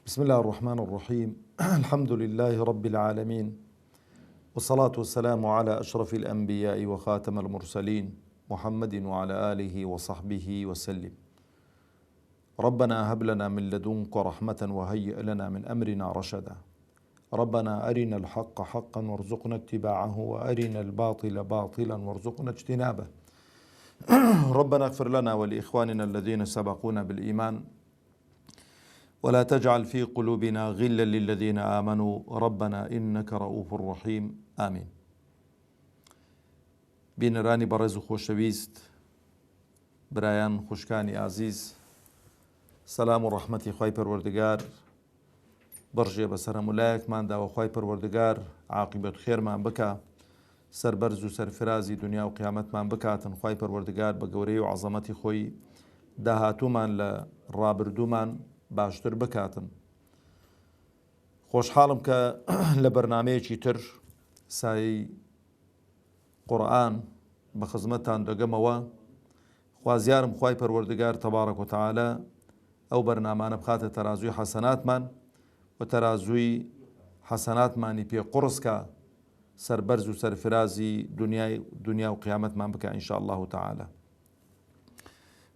بسم الله الرحمن الرحيم الحمد لله رب العالمين والصلاة والسلام على أشرف الأنبياء وخاتم المرسلين محمد وعلى آله وصحبه وسلم. ربنا هب لنا من لدنك رحمة وهيئ لنا من أمرنا رشدا. ربنا أرنا الحق حقا وارزقنا اتباعه وأرنا الباطل باطلا وارزقنا اجتنابه. ربنا اغفر لنا ولإخواننا الذين سبقونا بالإيمان ولا تجعل في قلوبنا غلا للذين آمنوا ربنا إنك رؤوف رحيم آمين. بینەرانی بەڕێز و خۆشەویست، برایان خوشکانی ئازیز، سەلام و ڕەحمەتی خوای پەروەردگار بڕژێ بەسەر هەمولایەکماندا و خوای پەروەردگار عاقبەت خێرمان بکە، سەربەرز و سەرفرازی دنیا و قیامەتمان بکاتن. خوای پەروەردگار بە گەورەی و عەزەمەتی خۆی داهاتوومان لە ڕابردوومان باشتر بکاتن. خۆشحاڵم کە لە بەرنامەیەکی تر سایەی قورئان بە خزمەتتان دەگەمەوە. خوازیارم خوای پەروەردگار تەبارەک و تەعالە ئەو بەرنامانە بخاتە تەرازووی حەسەناتمان و تەرازووی حەسەناتمانی پێ قورسکە، سەربەرز و سەرفرازی دنیا و قیامەتمان بکە ئینشاء الله تعالە.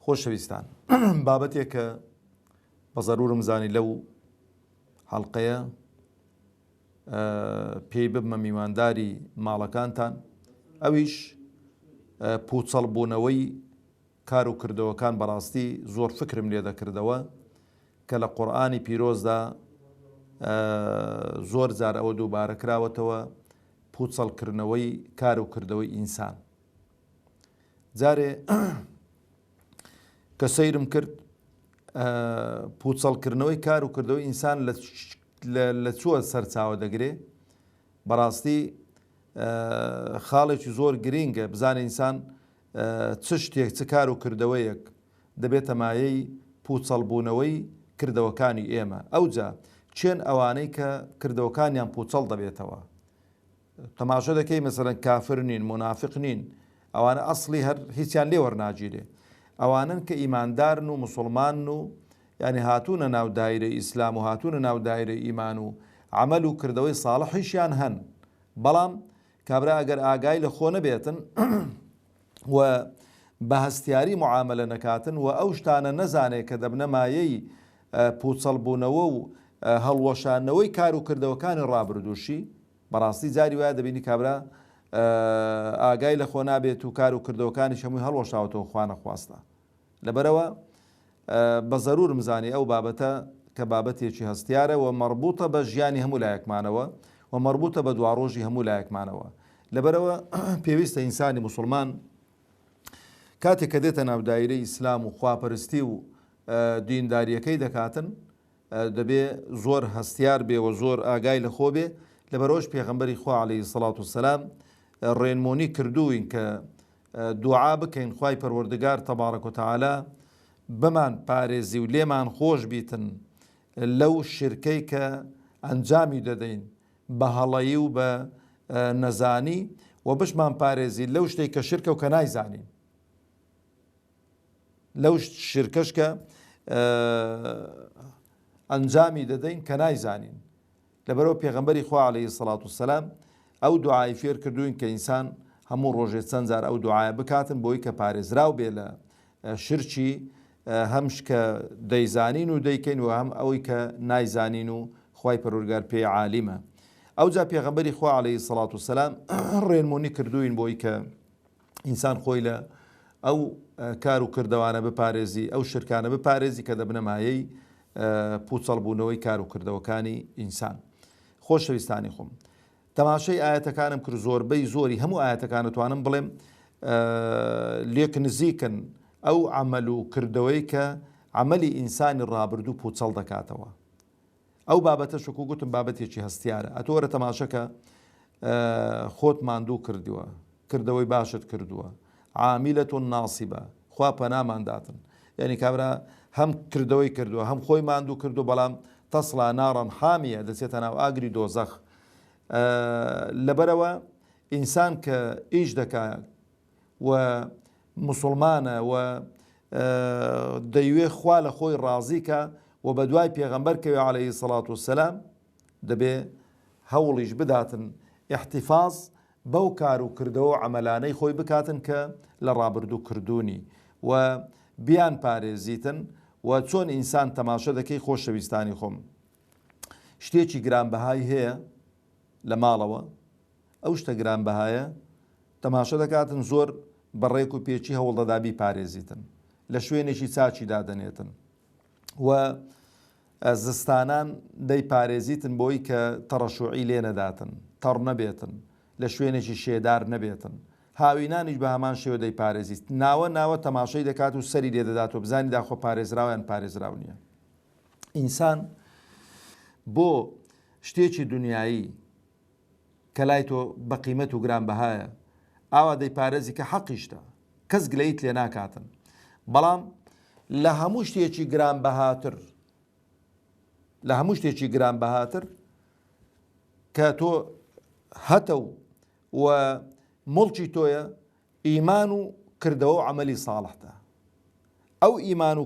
خۆشەویستان، بابەتێک کە بە زەرورم زانی لەو حەڵقەیە پێی ببمە میوانداری ماڵەکانتان، ئەویش پوچەڵبوونەوەی کار و کردەوەکان. بەڕاستی زۆر فکرم لێ دەکردەوە کە لە قورئانی پیرۆزدا زۆر جار ئەوە دووبارە کراوەتەوە، پوچەڵکردنەوەی کار و کردەوەی ئینسان. جارێ کە سەیرم کرد پوچەڵکردنەوەی کار و کردەوەی ئینسان لە چووە سەرچاوە دەگرێ. بەڕاستی خاڵێکی زۆر گرینگە بزانێ ئینسان چ شتێک چ کار و کردەوەیەک دەبێتە مایەی پوچەڵبوونەوەی کردەوەکانی ئێمە. ئەوجا چێن ئەوانەی کە کردەوەکانیان پوچەڵ دەبێتەوە. تەماشا دەکەی مەسەڵەن کافر نین، مونافق نین، ئەوانە ئەسڵی هەر هیچیان لێ وەرناگیرێ. ئەوانن کە ئیماندارن و مسڵمانن و یعنی هاتوونە ناو دایرەی ئیسلام و هاتوونە ناو دایرەی ئیمان و عەمەل و کردەوەی ساڵحیشیان هەن، بەڵام کابرا ئەگەر ئاگای لە خۆ نەبێتن و بە هەستیاری معاملە نەکاتن و ئەو شتانە نەزانێت کە دەبنە مایەی پوچەڵبوونەوە و هەڵوەشانەوەی کار و کردەوەکانی ڕابردووشی، بەڕاستی جاری وایە دەبینی کابرا ئاگای لە خۆ نابێت و کار و کردەوەکانی هەمووی هەڵوەشاوەتەوە خوا نەخواستە. لەبەرەوە بە زەرورم زانی ئەو بابەتە کە بابەتێکی هەستیارە و مەربوطە بە ژیانی هەموو لایەکمانەوە و مەربوطە بە دواڕۆژی هەموو لایەکمانەوە. لەبەرەوە پێویستە ئینسانی مسلمان کاتێک کە دێتە ناو دایرەی ئیسلام و خواپەرستی و دینداریەکەی دەکاتن، دەبێ زۆر هەستیار بێ و زۆر ئاگای لە خۆ بێ. لەبەرەوەش پێغەمبەری خوا عەلەیهی سەڵات وسەلام ڕێنمونی کردووین کە دوعا بکەین خوای پەروەردگار تەبارەک و تەعالە بمان پارێزی و لێمان خۆش بیتن لەو شرکەی کە ئەنجامی دەدەین بە هەڵەیی و بە نەزانی، و بشمان پارێزی لەو شتێک کە شرکە و کە نایزانین، لەو شرکەش کە ئەنجامی دەدەین کە نایزانین. لەبەرەوە پێغەمبەری خوا عەلەیهی سەڵات وسەلام ئەو دوعای فێر کردوین کە ئینسان هەموو ڕۆژێ چەند جار ئەو دوعایە بکاتن بۆی کە پارێزراو بێ لە شرکی هەم کە دەیزانین و دەیکەین و هەم ئەوەی کە نایزانین و خوای پەروەردگار پێی عالیمە. ئەوجا پێغەمبەری خوا عەلەیهی سەڵات وسەلام ڕێنمونی کردوین بۆی کە ئینسان خۆی لە ئەو کار و کردەوانە بپارێزی، ئەو شرکانە بپارێزی کە دەبنە مایەی پوچەڵبوونەوەی کار و کردەوەکانی ئینسان. خۆشەویستانی خۆم، تەماشای ئاەتەکانم کرد، زۆربەی زۆری هەموو ئاەتەکان توانم بڵێم لێک نزیکن ئەو عەمەل و کردەوەی کە عەمەلی ئینسانی ڕابردوو پوچەڵ دەکاتەوە. ئەو بابەتە شکو گوتم بابەتێکی هەستیارە. ئەتۆرە تەماشەکە خۆت ماندوو کردووە، کردەوەی باشت کردووە، عامیلەتون ناسیبە، خوا پەنامانداتن. یعنی کابرا هەم کردەوەی کردووە هەم خۆی ماندوو کردو، بەڵام تەسڵا ناڕەن حامیە، دەچێتە ناو ئاگری دۆزەخ. لەبەرەوە ئینسان کە ئیش دەکات و مسلمانە و دەیوێ خوا لە خۆی ڕازیکە و بە دوای پێغەمبەر کەوێ عەلەیهی سەڵات وەسەلام دەبێ هەوڵیش بداتن احتیفاظ بەو کار و کردەوە عەمەلانەی خۆی بکاتن کە لە ڕابردوو کردوونی و بیان پارێزیتن و چۆن ئینسان تەماشە دەکەی خۆشەویستانی خۆم شتێکی گرانبەهای هەیە لە ماڵەوە ئەو شتە گرانبەهایە تەماشە دەکاتن زۆر بەڕێک و پێچی هەوڵ دەدا بیپارێزیتن لە شوێنێکی چاچی دادەنێتن و زستانان دەیپارێزیتن بۆی کە تەڕەشوعی لێ نەداتن تەڕ نەبێتن لە شوێنێکی شێدار نەبێتن هاوینانیش بە هەمان شێوە دەیپارێزیت ناوە تەماشەی دەکات و سەری لێ دەدات و بزانی داخۆ پارێزراویان پارێزراو نییە ئینسان بۆ شتێکی دنیایی کە لای تۆ بە قیمەت و گرانبەهایە ئاوا دەیپارێزی کە حەقیشتە کەس گلەیت لێ ناکاتن بەڵام لە هەموو شتێکی گرانبەهاتر کە تۆ هەتە و مڵکی تۆیە ئیمان و کردەوە و عەمەلی ساڵحتە ئەو ئیمان و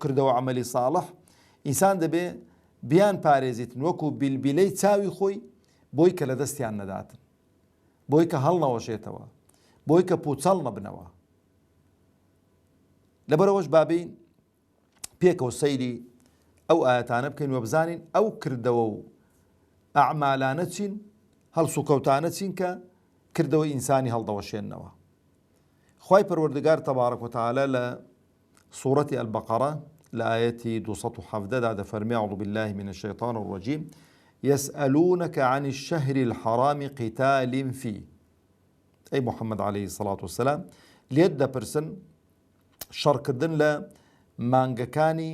کردەوە عەمەلی ساڵح ئینسان دەبێ بیان پارێزیتن وەکو بیلبیلەی چاوی خۆی بۆی کە لە دەستیان نەداتن بۆی کە هەڵ نەوەشێتەوە بۆی کە پوچەڵ نەبنەوە لەبەرەوەش بابین پێکەوە سەیری ئەو ئاەتانە بکەین وە بزانین ئەو کردەوە و ئەعمالانە چین هەڵسوکەوتانە چین کە کردەوەی ئینسانی هەڵدەوەشێننەوە خوای پەروەردگار تەبارەک و تەعالە لە سوورەتی ئەلبەقەرە لە ئاەتی 217 دەفەرمێ أعوذ بالله من الشيطان الرجيم يسألونك عن الشهر الحرام قتال فيه أي محمد عليه الصلاة والسلام لێت دەپرسن شەڕکردن لە مانگەکانی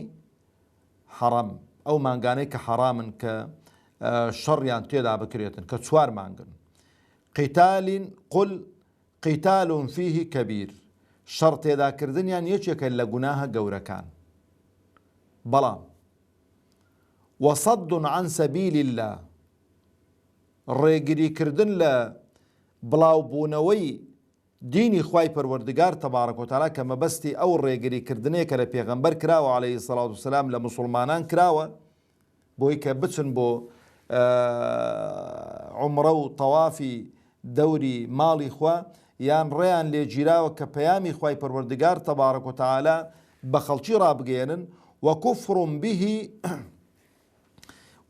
حەرام ئەو مانگانەی کە حەرامن کە شەڕیان تێدا بکرێتن کە چوار مانگن قل قتال فيه كبير شەڕ تێداکردنیان یەکێکە لە گوناهە گەورەکان بەڵام وصد عن سبيل الله ڕێگریکردن لە بڵاوبوونەوەی دینی خوای پەروەردگار تەبارەک و تەعالا کە مەبەستی ئەو ڕێگریکردنەیە کە لە پێغەمبەر کراوە عەلەیهی سەڵات وسەلام لە مسڵمانان کراوە بۆی کە بچن بۆ عومرە و تەوافی دەوری ماڵی خوا یان ڕێیان لێگیراوە کە پەیامی خوای پەروەردگار تەبارەک و تەعالا بە خەڵکی ڕابگەێنن وكفر به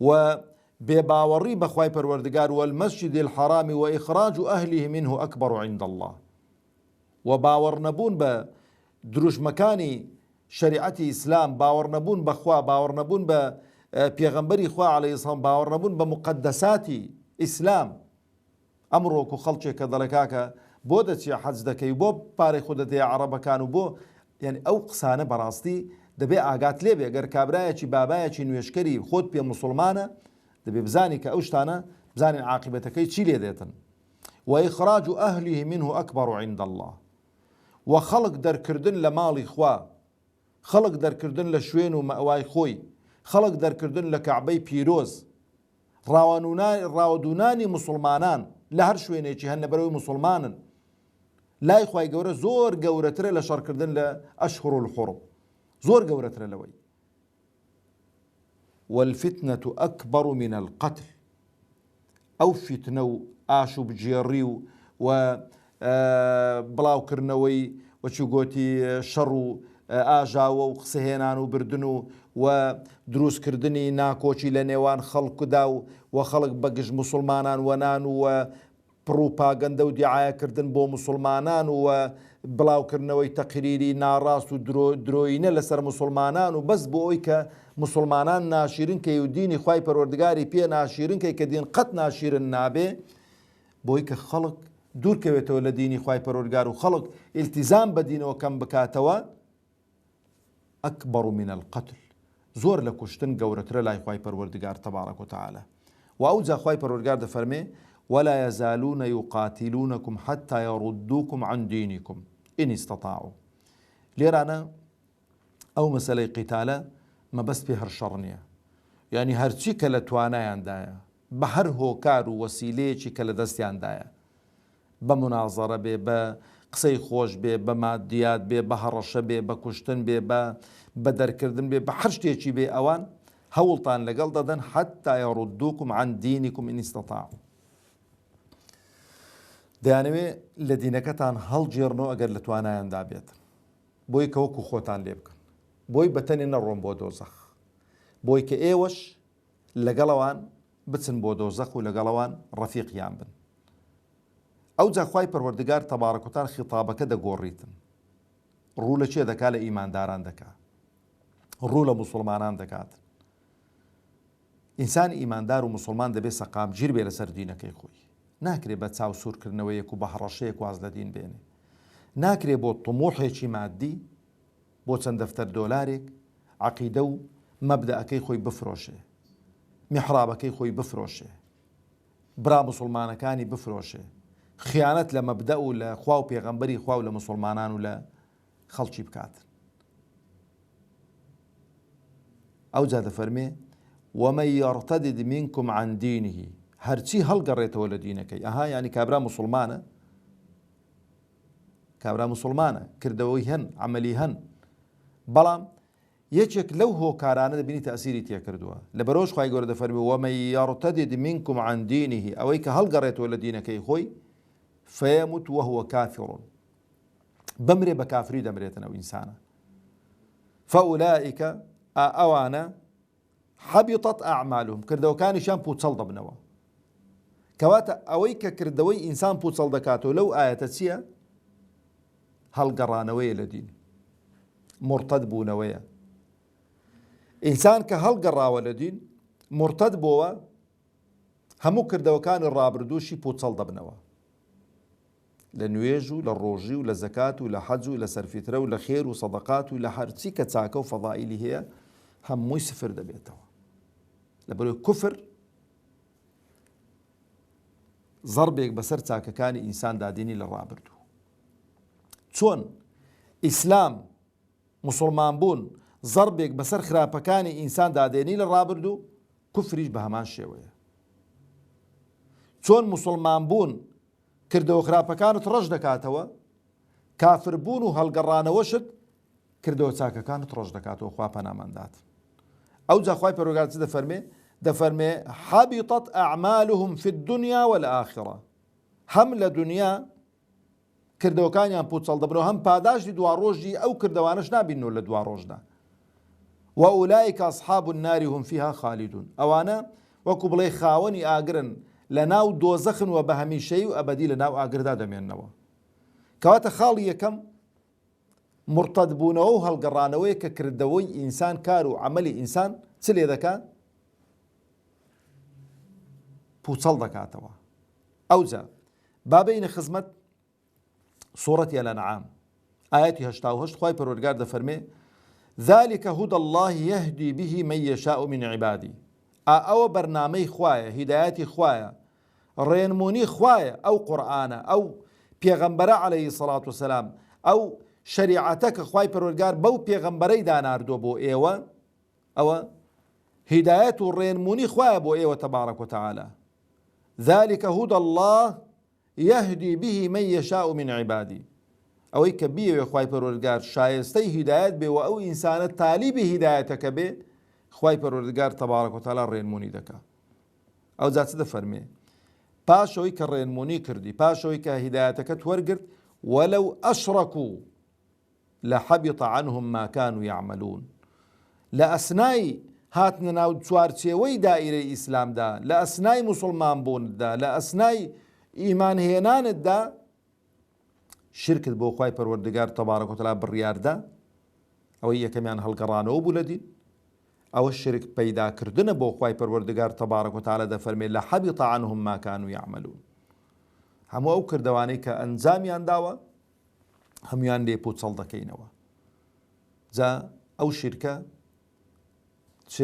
وبباوري بخواي پروردگار والمسجد الحرام وإخراج أهله منه أكبر عند الله وباور نبون بدروش مكاني شريعة إسلام باور نبون بخوا باور نبون بيغمبري خوا عليه الصلاة باور نبون بمقدسات إسلام أمرك خلشك كذلكاك بودتي حز دكي بو باري خودتي عرب كانوا بو يعني أو قسانة براستي دەبێ ئاگات لێبێ گەر کابرایەکی بابایەکی نوێشکەری خۆت پێ مسلمانە دەبێ بزانی کە ئەو شتانە بزانین عاقبەتەکەی چی لێ دێتن وإخراج أهله منه أكبر عند الله وخەڵک دەرکردن لە ماڵی خوا خەڵک دەرکردن لە شوێن و مەوای خۆی خەڵک دەرکردن لە کەعبەی پیرۆز ڕاوەدونانی مسلمانان لە هەر شوێنێکی هەن لەبەرەوەی مسلمانن لای خوای گەورە زۆر گەورەترە لە شەڕکردن لە ئەشهور الحرم زۆر گەورەترە لەوەی والفتنة أكبر من القتل ئەو فتنە و ئاشوب جێڕی و بڵاوکردنەوەی وەچی گۆتی شەڕ و ئاژاوە و قسەهێنان و بردن و دروستکردنی ناکۆچی لە نێوان خەڵکدا و خەڵک بەگشت مسلمانان وەنان و پڕوپاگەندە و دیعایەکردن بۆ مسلمانان و بڵاوکردنەوەی تەقریری ناڕاست و درۆینە لەسەر مسلمانان و بەس بۆ ئەوی کە مسلمانان ناشیرنکەی و دینی خوای پەروەردگاری پێ ناشیرنکەی کە دین قەت ناشیرن نابێ بۆی کە خەڵک دوورکەوێتەوە لە دینی خوای پەروەردگار و خەڵک ئیلتیزام بە دینەوە کەم بکاتەوە ئەکبەڕ من القتل زۆر لە کوشتن گەورەترە لای خوای پەروەردگار تەبارەک و تەعالا و ئەوجا خوای پەروەردگار دەفەرمێ ولا يزالون يقاتلونكم حتى يردوكم عن دينكم إن استطاعوا لێرانە ئەو مەسەلەی قیتالە مەبەست پێ هەر شەڕ نییە یعنی هەرچی کە لە توانایاندایە بە هەر هۆکار و وەسیلەیەکی کە لە دەستیاندایە بە منازەڕە بێ بە قسەی خۆش بێ بە مادیات بێ بە هەڕەشە بێ بە کوشتن بێ بە دەرکردن بێ بە هەر شتێکی بێ ئەوان هەوڵتان لەگەڵ دەدەن حتا یەڕودوکم عن دینیکم ئین ئیستەطاعوا. دەیانەوێ لە دینەکەتان هەڵگێڕنەوە ئەگەر لە توانایاندا بێت، بۆی کە وەکو خۆتان لێ بکەن، بۆی بەتەنێ نەڕۆن بۆ دۆزەخ، بۆی کە ئێوەش لەگەڵەوان بچن بۆ دۆزەخ و لەگەڵەوان ڕەفیقیان بن. ئەو جا خوای پەروەردگار تەبارەک و تەعالا خیتابەکە دەگۆڕیتن، ڕوو لە چێ دەکات؟ لە ئیمانداران دەکات، ڕوو لە موسڵمانان دەکات. ئینسان ئیماندار و موسڵمان دەبێت سەقامگیر بێ لەسەر دینەکەی خۆی، ناکرێت بە چاو سوورکردنەوەیەک و بە هەڕەشەیەک واز لە دین بێنێ، ناکرێت بۆ تموحێکی مادی، بۆ چەند دەفتەر دۆلارێک عەقیدە و مەبدەئەکەی خۆی بفرۆشێ، میحرابەکەی خۆی بفرۆشێ، برا موسڵمانەکانی بفرۆشێ، خیانەت لە مەبدە و لە خوا و پێغەمبەری خوا و لە موسڵمانان و لە خەڵکی بکات. ئەو جا دەفەرمێ ومن يرتد منكم عن دينه، هەرچی هەڵگەڕێتەوە لە دینەکەی. ئەها ینی کابرا موسڵمانە، کابرا موسڵمانە، کردەوەی هەن، عملی هەن، بەڵام یەکێک لەو هۆکارانە دەبینی تەئسیری تێ کردووە. لەبەرەوەش خوای گەورە دەفەرمێ ومن يرتد منكم عن دينه، ئەوەی کە هەڵگەڕێتەوە لە دینەکەی خۆی فيموت وهو كافر، بمرێ بە کافری دەمرێتنەوە ئینسانە. فأولئك ئەوانە حەبیطەت ئەعمالهم، کردەوەکانیشان پوچەڵ دەبنەوە. کەواتە ئەوەی کە کردەوەی ئینسان پوچەڵ دەکاتەوە لەو ئاەتە چییە؟ هەڵگەڕانەوەیە لە دین، مرتەد بوونەوەیە. ئینسان کە هەڵگەڕاوە لە دین، مرتەد بۆوە، هەموو کردەوەکانی ڕابردووشی پوچەڵ دەبنەوە، لە نوێژ و لە ڕۆژی و لە زەکات و لە حەج و لە سەرفیترە و لە خێر و سەدەقات و لە هەرچی کە چاکە و فەضائیلی هەیە هەمووی سفر دەبێتەوە. لەبەرەوەی کوفر زەربێک بەسەر چاکەکانی ئینسان دادێنی لە ڕابردوو. چۆن ئیسلام موسڵمان بوون زەربێک بەسەر خراپەکانی ئینسان دادێنی لە ڕابردوو، کوفریش بە هەمان شێوەیە. چۆن موسڵمان بوون کردەوە خراپەکانت ڕەش دەکاتەوە، کافر بوون و هەڵگەڕانەوەشت کردەوە چاکەکانت ڕۆژ دەکاتەوە، خوا پەناماندات. ئەو جا خوای پەروەردگار چ دەفەرمێ حەبیطەت ئەعمالهم فی الدنیا والآخرە، هەم لە دنیا کردەوەکانیان پوچەڵ دەبنەوە، هەم پاداشتی دوا ڕۆژی ئەو کردەوانش نابینەوە لە دوا ڕۆژدا. وأولئک أصحاب النار هم فيها خالدون، ئەوانە وەکو بڵێ خاوەنی ئاگرن، لە ناو دۆزەخن و بە هەمیشەی و ئەبەدی لە ناو ئاگردا دەمێننەوە. کەواتە خاڵی یەکەم مرتەد بوونەوە و هەڵگەڕانەوەی کە کردەوەی ئینسان، کار و عملی ئینسان چ لێ دەکات؟ پوچەڵ دەکاتەوە. ئەو جا بابەینە خزمەت سوورەتی الأنعام ئاەتی 88 خوای پەروەردگار دەفەرمێ ذلك هدى الله يهدي به من يشاء من عبادي، ئەوە بەرنامەی خوایە، هیدایەتی خوایە، ڕێنمونی خوایە، ئەو قورئانە، ئەو پێغەمبەرە عەلەیهی سەڵات وسەلام، ئەو شەریعەتە کە خوای پەروەردگار بەو پێغەمبەرەی داناردووە بۆ ئێوە، ئەوە هیدایەت و ڕێنمونی خوایە بۆ ئێوە تەبارەک وتەعالا. ذلك هدى الله يهدي به من يشاء من عبادي، ئەوەی کە بیەوێ خوای پەروەردگار شایستەی هیدایەت بێ و ئەو ئینسانە تالیبی هیدایەتەکە بێ، خوای پەروەردگار تەبارەک وتەعالا ڕێنمونی دەکات. ئەو جا چ دەفەرمێ؟ پاشەوەی کە ڕێنمونی کردی، پاشەوەی کە هیدایەتەکەت وەرگرت، وەلەو ئەشڕەکوو لەحەبیط عنهم ما كانوا يعملون، لە ئەسنای هاتنە ناو چوارچێوەی دائیرەی ئیسلامدا، لە ئەسنای موسڵمان بووندا، لە ئەسنای ئیمانهێنانتدا شرکت بۆ خوای پەروەردگار تەبارەک وتەعالا بڕیاردا، ئەوەی یەکەمیان هەڵگەڕانەوە بوو لە دین، ئەوە شرک پەیداکردنە بۆ خوای پەروەردگار تەبارەک وتەعالا دەفەرمێ لەحەبیط عنهم ما كانوا يعملون. هەموو ئەو کردەوانەی کە ئەنجامیان داوە هەمویان لێ پوچەڵ دەکەینەوە. جا ئەو شیرکە چ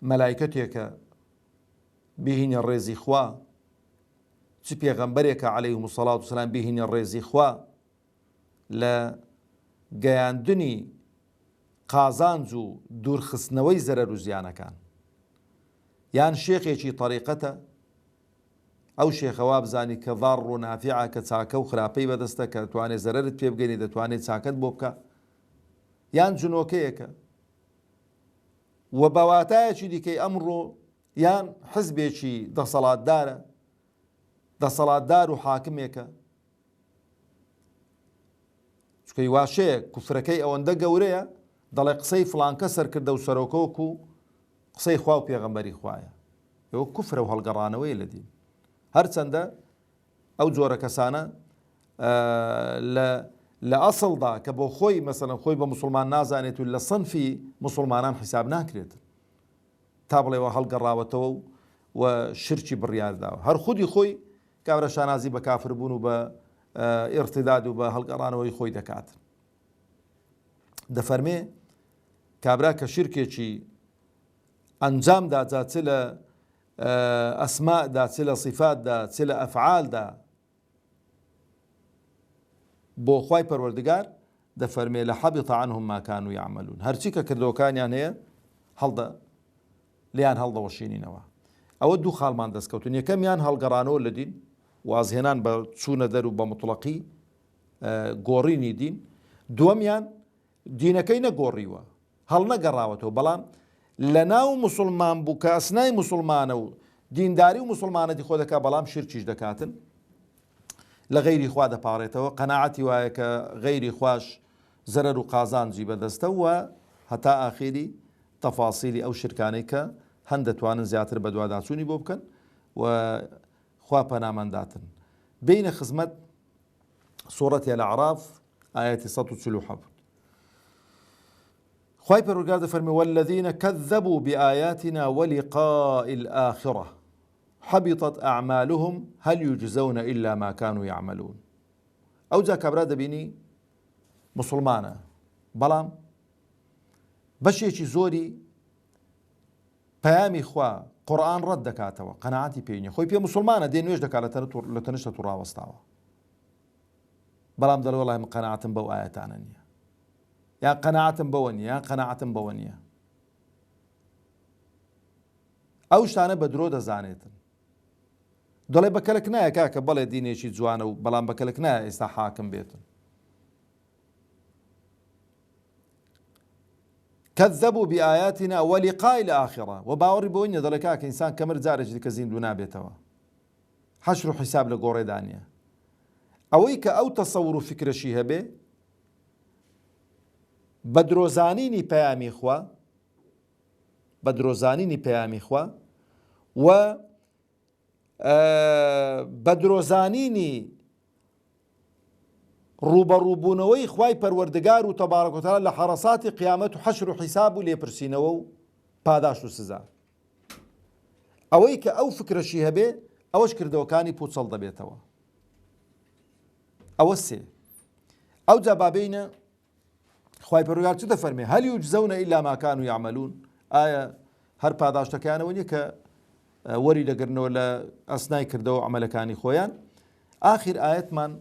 مەلایکەتێکە بهینە ڕێزی خوا، چ پێغەمبەرێکە عەلەیهیمو سەڵات وسەلام بهینە ڕێزی خوا لە گەیاندنی قازانج و دوورخستنەوەی زەرەر و زیانەکان، یان شێخێکی طەریقەتە، ئەو شێخەوا بزانی کە ضار و نافیعە، کە چاکە و خراپەی بەدەستە، کە دەتوانێت زەرەرت پێ بگەنی، دەتوانێت چاکەت بۆ بکە، یان جنۆکەیەکە و بەواتایەکی دیکەی ئەمڕۆ یان حزبێکی دەسەڵاتدارە دەسەڵاتدار و حاکمێکە چکەی واشەیە کوفرەکەی ئەوەندە گەورەیە دەڵێ قسەی فڵانکە سەرکردە و سەرۆکۆک و قسەی خوا و پێغەمبەری خوایە ئەوە کوفرە و هەڵگەڕانەوەی لە دین هەرچەندە ئەو جۆرە کەسانە لە ئەسڵدا کە بۆ خۆی مەسەڵەن خۆی بە موسڵمان نازانێت و لە سنفی موسڵمانان حیساب ناکرێت تا بڵێەوە هەڵگەڕاوەتەوە و شرکی بڕیارداوە هەر خودی خۆی کابرا شانازی بە کافر بوون و بە ئێرتداد و بە هەڵگەڕانەوەی خۆی دەکات دەفەرمێ کابرا کە شرکێکی ئەنجامدا جا چ لە ئەسماءدا چ لە صیفاتدا چ لە ئەفعالدا بۆ خوای پەروەردگار دەفەرمێ لە حەبیط عنهم ما كانوا يعملون هەرچی کە کردەوەکانیان هەیە لیان هەڵدەوەشێنینەوە ئەوە دوو خاڵمان دەستکەوتن یەکەمیان هەڵگەڕانەوە لە دین وازهێنان بە چوونە دەر و بە مطلقی گۆڕینی دین دووەمیان دینەکەی نەگۆڕیوە هەڵ نەگەڕاوەتەوە بەڵام لە ناو موسڵمان بوو کە ئەسنای موسڵمانە و دینداری و موسڵمانەتی خۆ دەکات بەڵام شرکیش دەکاتن لە غەیری خوا دەپاڕێتەوە قەناعەتی وایە کە غەیری خوش زەرەر و قازانجی بەدەستە وە هەتا ئاخیری تەفاسیلی ئەو شرکانەی کە هەند دەتوانن زیاتر بە دوواداچوونی بۆ بکەن و خوا پەنامەنداتن بینە خزمەت سوورەتی الأعراف ئاەتی 147 خوای پەروەردگار دەفەرمێ والذین كذبوا بآياتنا ولقاء الآخرة حبطت أعمالهم هل يجزون إلا ما كانوا يعملون ئەو جا کابرا دەبینی موسڵمانە بەڵام بەشێکی زۆری پەیامی خوا قورئان ڕەت دەکاتەوە قەناعەتی پێی نییە خۆی پێ موسڵمانە دێ نوێژ دەکات لە تەنیشتە تووڕاوەستاوە بەڵام دەڵێ وەڵای من قەناعەتم بەو ئاەتانە نییە یا قەناعەتم بەوە نییە یا قەناعەتم بەوە نییە ئەو شتانە بە درۆ دەزانێتن دەڵێ بەکەلک نایە کاکە بەڵێ دینێکی جوانە و بەڵام بەکەلک نایە ئێستا حاکم بێتن كذبوا بآياتنا ولقاء الآخرة وباوري بوين دەڵێ کاکە ئینسان کەمر جارێکی دیکە زیندوو نابێتەوە حەشر و حیساب لە گۆڕێدانیە ئەوەی کە ئەو تەسەور و فکرەشی هەبێ بە درۆزانینی پەیامی خوا بە درۆزانینی پەیامی خوا و بە درۆزانینی ڕوبەڕووبوونەوەی خوای پەروەردگار و تەبارەک و تەعالا لە حەرەساتی قیامەت و حەشر و حیساب و لێپرسینەوە و پاداش و سزا ئەوەی کە ئەو فکرەشی هەبێ ئەوەش کردەوەکانی پوچەڵ دەبێتەوە ئەوە سێ ئەو جا بابینە خوای پەروەردگار چ دەفەرمێ هەل یوجزەونە ئیلا ما کانوا یعملون ئایا هەر پاداشتەکانەوە نییە کە وەری دەگرنەوە لە ئەسنای کردەوە عەمەلەکانی خۆیان ئاخر ئاەتمان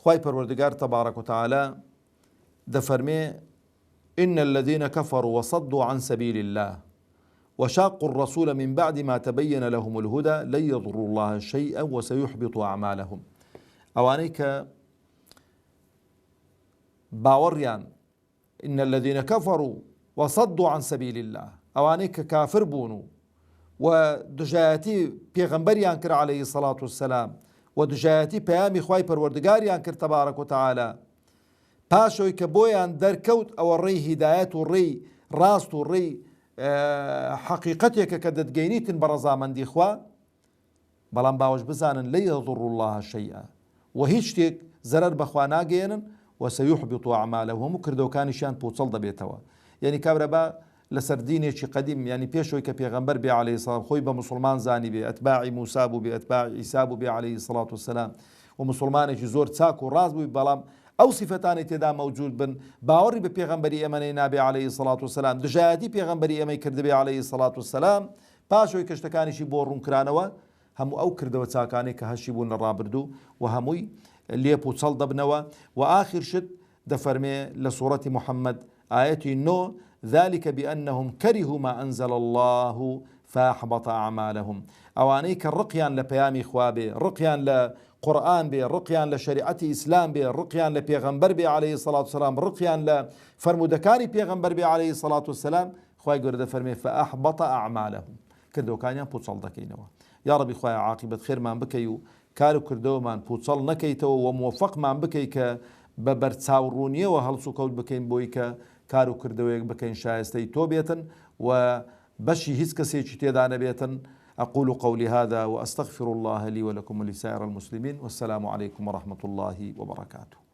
خوای پەروەردگار تەبارەک و تەعالا دەفەرمێ إن الذين كفروا وصدوا عن سبيل الله وشاقوا الرسول من بعد ما تبين لهم الهدى لن يضروا الله شيئا وسيحبط أعمالهم ئەوانەی کە باوەڕیان إن الذين كفروا وصدوا عن سبيل الله ئەوانەی کە کافر بوون و دژایەتی پێغەمبەریان کرد عليه الصلاة والسلام و دژایەتی پەیامی خوای پەروەردگاریان کرد تەبارەک و تەعالا پاشەوەی کە بۆیان دەرکەوت ئەوە ڕێی هیدایەت و ڕێی ڕاست و ڕێی حەقیقەتێکە کە دەتگەینیتن بە ڕەزامەندی خوا بەڵام باوەش بزانن لن يضروا الله شيئا و هیچ شتێک زەرەر بەخوا ناگەێنن و سەیحبط ئەعمالەهم هەموو کردەوەکانیشیان پوچەڵ دەبێتەوە یعنی کابرا بە لەسەر دینێکی قەدیم ینی پێشەوەی کە پێغەمبەر بێ عليه السلام خۆی بە موسڵمان زانی بێ ئەتباعی موسا بوو بێ ئەتباعی عیسا بوو بێ عليه الصلاة والسلام و موسڵمانێکی زۆر چاک و ڕاست بووی بەڵام ئەو سیفەتانی تێدا مەوجود بن باوەڕی بە پێغەمبەری ئێمەی نابێ عليه الصلاة والسلام دژایەتی پێغەمبەری ئێمەی کردبێ عليه الصلاة والسلام پاشەوەی کە شتەکانیشی بۆ ڕوونکرانەوە هەموو ئەو کردەوە چاکانەی کە هەشی بوون لە ڕابردوو و هەمووی لێپ و چەڵ دەبنەوە و ئاخر شت دەفەرمێ لە سوورەتی محەممەد ئاەتی 9 ذلك بأنهم كرهوا ما أنزل الله فأحبط أعمالهم. ئەوانەی کە ڕقیان لە پەیامی خوا بێ، ڕقیان لە قورئان بێ، ڕقیان لە شریعەتی ئیسلام بێ، ڕقیان لە پێغەمبەر بێ عەلەیهی سەڵات وسەلام، ڕقیان لە فەرمودەکانی پێغەمبەر بێ عەلەیهی سەڵات وسەلام، خوای گەورە دەفەرمێ فأحبط أعمالهم، کردەوەکانیان پوچەڵ دەکەینەوە. یا ڕەبی خوای عاقبەت خێرمان بکەی و کار و کردەوەمان پوچەڵ نەکەیتەوە و موفقمان بکەی کە بە بەرچاوڕوونیەوە هەڵسو و کەوت بکەین بۆی کە کار و کردەوەیەک بکەین شایستەی تۆ بێتن و بەشی هیچ کەسێکی تێدا نەبێتن. أقول قولي هذا وأستغفر الله لي ولكم ولسائر المسلمين، والسلام عليكم ورحمة الله وبركاته.